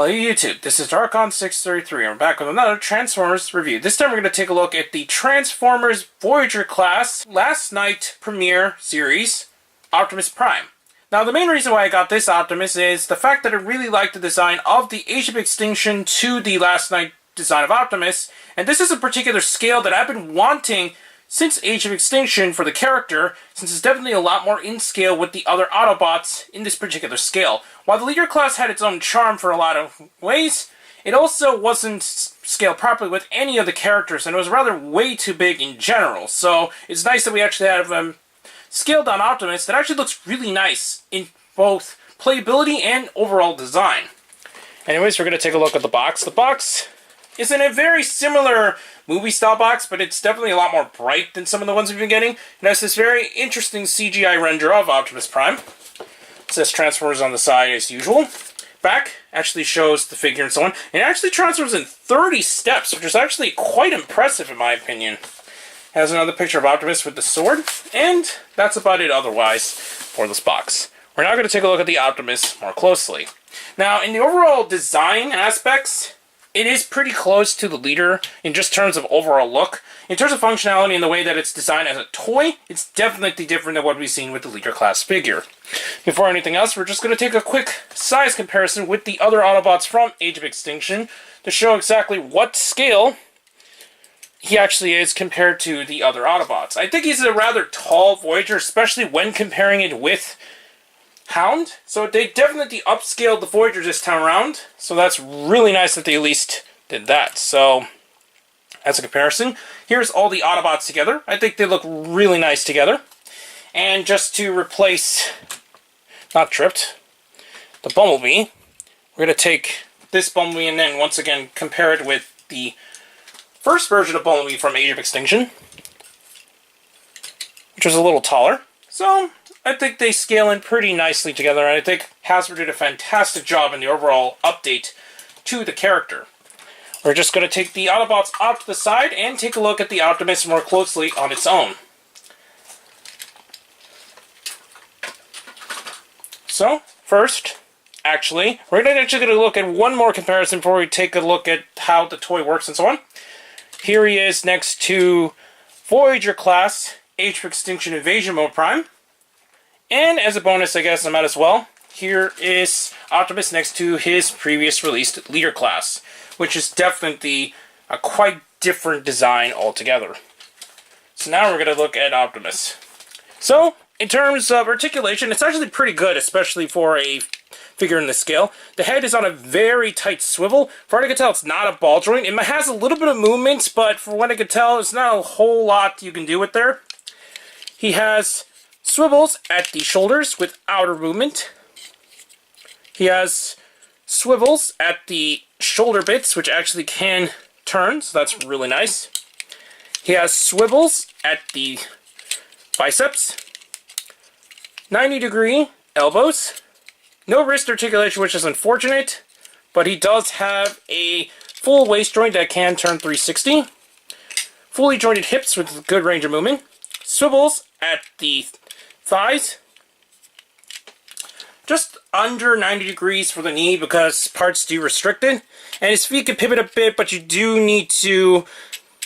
Hello YouTube, this is Darkon633 and we're back with another Transformers review. This time we're going to take a look at the Transformers Voyager class last night premiere series, Optimus Prime. Now the main reason why I got this Optimus is the fact that I really like the design of the Age of Extinction to the last night design of Optimus, and this is a particular scale that I've been wanting since Age of Extinction for the character, since it's definitely a lot more in scale with the other Autobots in this particular scale. While the leader class had its own charm for a lot of ways, it also wasn't scaled properly with any of the characters, and it was rather way too big in general. So it's nice that we actually have scaled down Optimus that actually looks really nice in both playability and overall design. Anyways, we're going to take a look at the box. The box is in a very similar movie-style box, but it's definitely a lot more bright than some of the ones we've been getting. It has this very interesting CGI render of Optimus Prime. It says Transformers on the side as usual. Back actually shows the figure and so on. And it actually transforms in 30 steps, which is actually quite impressive in my opinion. Has another picture of Optimus with the sword, and that's about it otherwise for this box. We're now going to take a look at the Optimus more closely. Now, in the overall design aspects, it is pretty close to the leader in just terms of overall look. In terms of functionality and the way that it's designed as a toy, it's definitely different than what we've seen with the leader class figure. Before anything else, we're just going to take a quick size comparison with the other Autobots from Age of Extinction to show exactly what scale he actually is compared to the other Autobots. I think he's a rather tall Voyager, especially when comparing it with Hound. So they definitely upscaled the Voyager this time around. So that's really nice that they at least did that. So as a comparison, here's all the Autobots together. I think they look really nice together. And just to replace, not tripped, the Bumblebee, we're going to take this Bumblebee and then once again compare it with the first version of Bumblebee from Age of Extinction, which was a little taller. So I think they scale in pretty nicely together, and I think Hasbro did a fantastic job in the overall update to the character. We're just going to take the Autobots off to the side and take a look at the Optimus more closely on its own. So, first, actually, we're going to look at one more comparison before we take a look at how the toy works and so on. Here he is next to Voyager class Age of Extinction Invasion Mode Prime. And as a bonus, I guess I might as well, here is Optimus next to his previous released leader class, which is definitely a quite different design altogether. So now we're going to look at Optimus. So, in terms of articulation, it's actually pretty good, especially for a figure in this scale. The head is on a very tight swivel. For what I can tell, it's not a ball joint. It has a little bit of movement, but for what I can tell, it's not a whole lot you can do with there. He has swivels at the shoulders with outer movement. He has swivels at the shoulder bits, which actually can turn, so that's really nice. He has swivels at the biceps, 90-degree elbows, no wrist articulation, which is unfortunate, but he does have a full waist joint that can turn 360, fully jointed hips with good range of movement, swivels at the thighs, just under 90 degrees for the knee because parts do restrict it, and his feet can pivot a bit, but you do need to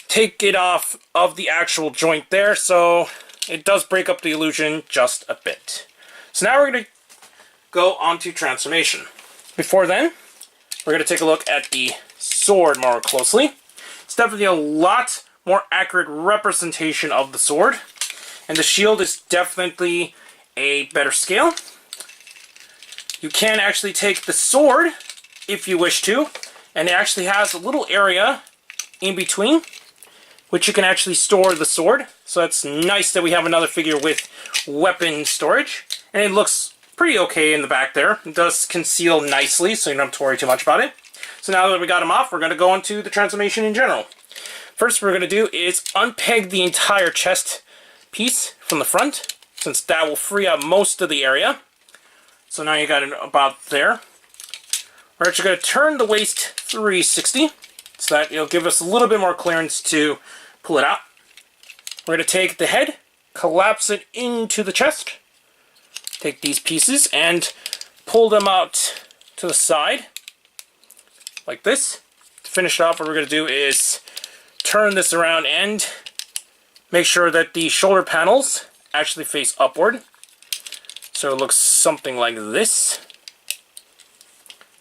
take it off of the actual joint there, so it does break up the illusion just a bit. So now we're going to go on to transformation. Before then, we're going to take a look at the sword more closely. It's definitely a lot more accurate representation of the sword, and the shield is definitely a better scale. You can actually take the sword if you wish to, and it actually has a little area in between which you can actually store the sword. So that's nice that we have another figure with weapon storage, and it looks pretty okay in the back there. It does conceal nicely, so you don't have to worry too much about it. So now that we got him off, we're going to go into the transformation in general. First what we're going to do is unpeg the entire chest piece from the front, since that will free up most of the area. So now you got it about there. We're actually going to turn the waist 360, so that it'll give us a little bit more clearance to pull it out. We're going to take the head, collapse it into the chest, take these pieces and pull them out to the side. like this. To finish it off, what we're going to do is turn this around and make sure that the shoulder panels actually face upward. So it looks something like this.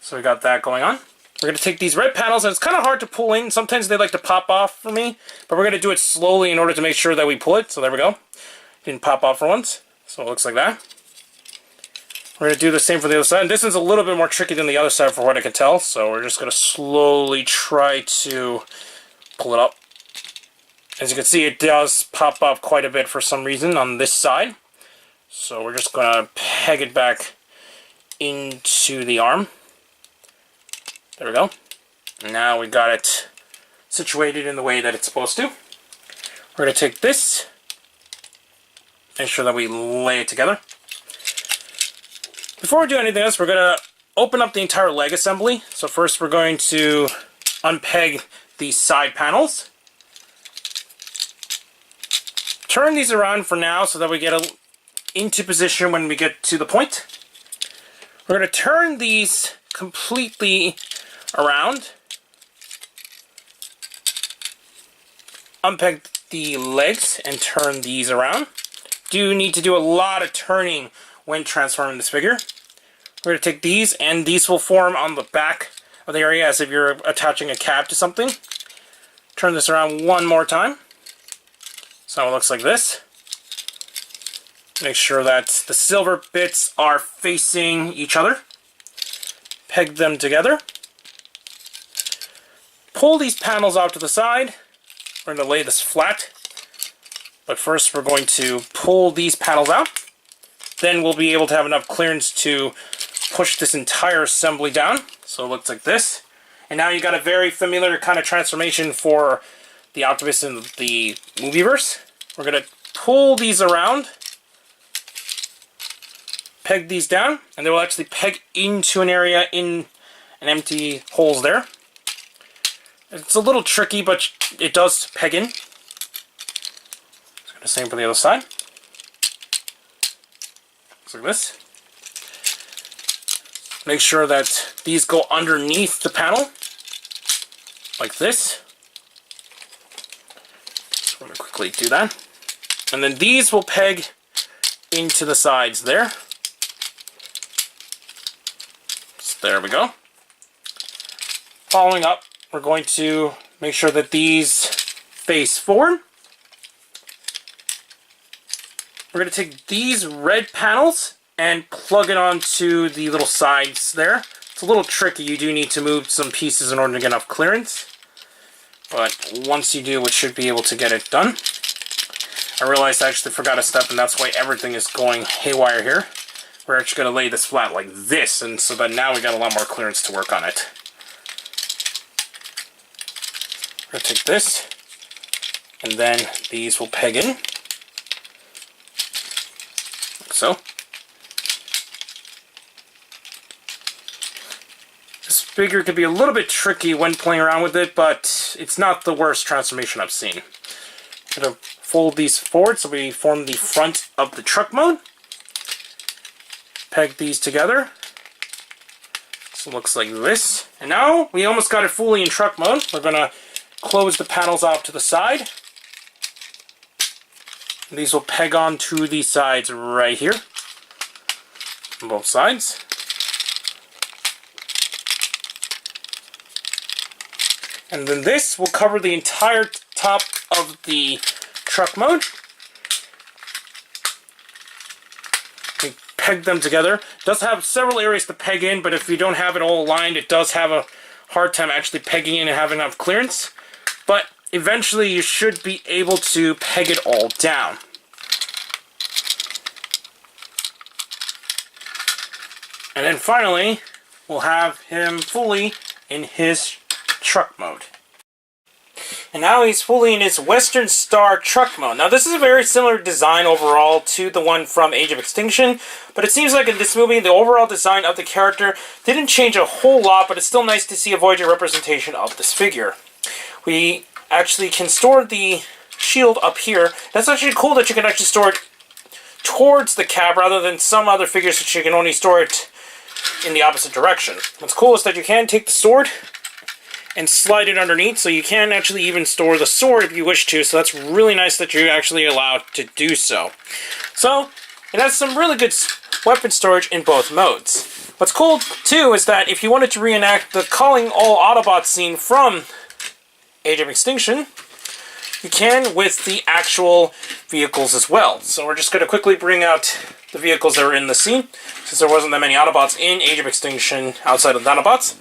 So we got that going on. We're going to take these red panels, and it's kind of hard to pull in. Sometimes they like to pop off for me, but we're going to do it slowly in order to make sure that we pull it. So there we go. Didn't pop off for once. So it looks like that. We're going to do the same for the other side. And this one's a little bit more tricky than the other side for what I can tell. So we're just going to slowly try to pull it up. As you can see, it does pop up quite a bit for some reason on this side. So we're just going to peg it back into the arm. There we go. Now we got it situated in the way that it's supposed to. We're going to take this, make sure that we lay it together. Before we do anything else, we're going to open up the entire leg assembly. So first we're going to unpeg these side panels. Turn these around for now so that we get into position when we get to the point. We're going to turn these completely around. Unpeg the legs and turn these around. Do need to do a lot of turning when transforming this figure. We're going to take these, and these will form on the back of the area as if you're attaching a cap to something. Turn this around one more time. So it looks like this. Make sure that the silver bits are facing each other. Peg them together. Pull these panels out to the side. We're going to lay this flat. But first we're going to pull these panels out. Then we'll be able to have enough clearance to push this entire assembly down. So it looks like this. And now you got a very familiar kind of transformation for the Optimus in the movieverse. We're going to pull these around. Peg these down. And they will actually peg into an area in an empty holes there. It's a little tricky, but it does peg in. The same for the other side. Looks like this. Make sure that these go underneath the panel, like this. So I'm going to quickly do that. And then these will peg into the sides there. So there we go. Following up, we're going to make sure that these face forward. We're going to take these red panels and plug it onto the little sides there. It's a little tricky. You do need to move some pieces in order to get enough clearance. But once you do, it should be able to get it done. I realized I actually forgot a step, and that's why everything is going haywire here. We're actually going to lay this flat like this, and so that now we got a lot more clearance to work on it. We're going to take this, and then these will peg in. Like so. This figure can be a little bit tricky when playing around with it, but it's not the worst transformation I've seen. I'm going to fold these forward so we form the front of the truck mode. Peg these together. So it looks like this. And now we almost got it fully in truck mode. We're going to close the panels off to the side. And these will peg onto the sides right here. On both sides. And then this will cover the entire top of the truck mode. We peg them together. It does have several areas to peg in, but if you don't have it all aligned, it does have a hard time actually pegging in and having enough clearance. But eventually you should be able to peg it all down. And then finally, we'll have him fully in his truck mode. And now he's fully in his Western Star truck mode. Now this is a very similar design overall to the one from Age of Extinction, but it seems like in this movie the overall design of the character didn't change a whole lot, but it's still nice to see a Voyager representation of this figure. We actually can store the shield up here. That's actually cool that you can actually store it towards the cab rather than some other figures which you can only store it in the opposite direction. What's cool is that you can take the sword and slide it underneath, so you can actually even store the sword if you wish to, so that's really nice that you're actually allowed to do so. So, it has some really good weapon storage in both modes. What's cool, too, is that if you wanted to reenact the calling all Autobots scene from Age of Extinction, you can with the actual vehicles as well. So we're just going to quickly bring out the vehicles that are in the scene, since there wasn't that many Autobots in Age of Extinction outside of the Dinobots.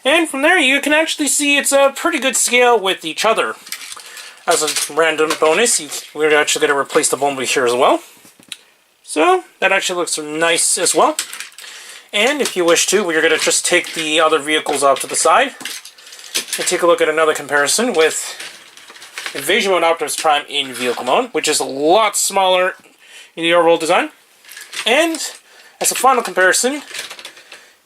And from there, you can actually see it's a pretty good scale with each other. As a random bonus, we're actually going to replace the Bumblebee here as well. So, that actually looks nice as well. And if you wish to, we're going to just take the other vehicles off to the side and take a look at another comparison with Invasion Mode Optimus Prime in vehicle mode, which is a lot smaller in the overall design. And as a final comparison,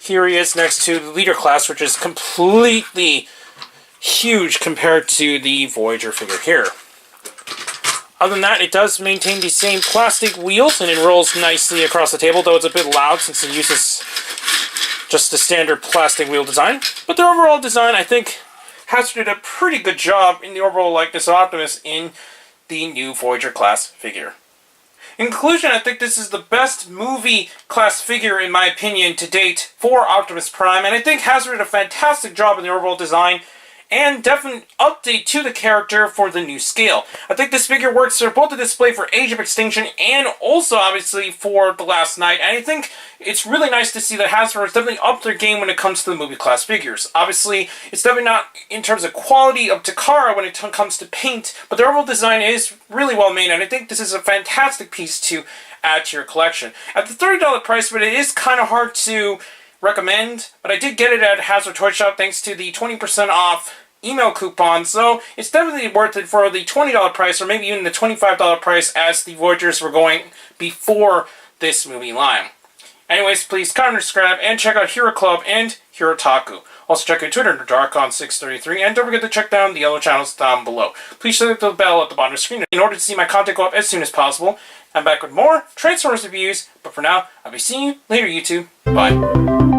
here he is next to the Leader class, which is completely huge compared to the Voyager figure here. Other than that, it does maintain the same plastic wheels, and it rolls nicely across the table, though it's a bit loud since it uses just the standard plastic wheel design. But the overall design, I think, has did a pretty good job in the overall likeness of Optimus in the new Voyager class figure. In conclusion, I think this is the best movie class figure, in my opinion, to date for Optimus Prime, and I think Hasbro did a fantastic job in the overall design and definite update to the character for the new scale. I think this figure works for both the display for Age of Extinction and also, obviously, for The Last Night, and I think it's really nice to see that Hasbro has definitely upped their game when it comes to the movie class figures. Obviously, it's definitely not, in terms of quality, up to Takara when it comes to paint, but the overall design is really well made, and I think this is a fantastic piece to add to your collection. At the $30 price, but it is kind of hard to recommend, but I did get it at Hasbro Toy Shop thanks to the 20% off email coupon, so it's definitely worth it for the $20 price, or maybe even the $25 price as the Voyagers were going before this movie line. Anyways, please comment, subscribe, and check out Hero Club and Hero Taku. Also check out Twitter under Darkon633, and don't forget to check down the yellow channels down below. Please click the bell at the bottom of the screen in order to see my content go up as soon as possible. I'm back with more Transformers reviews, but for now, I'll be seeing you later, YouTube. Bye.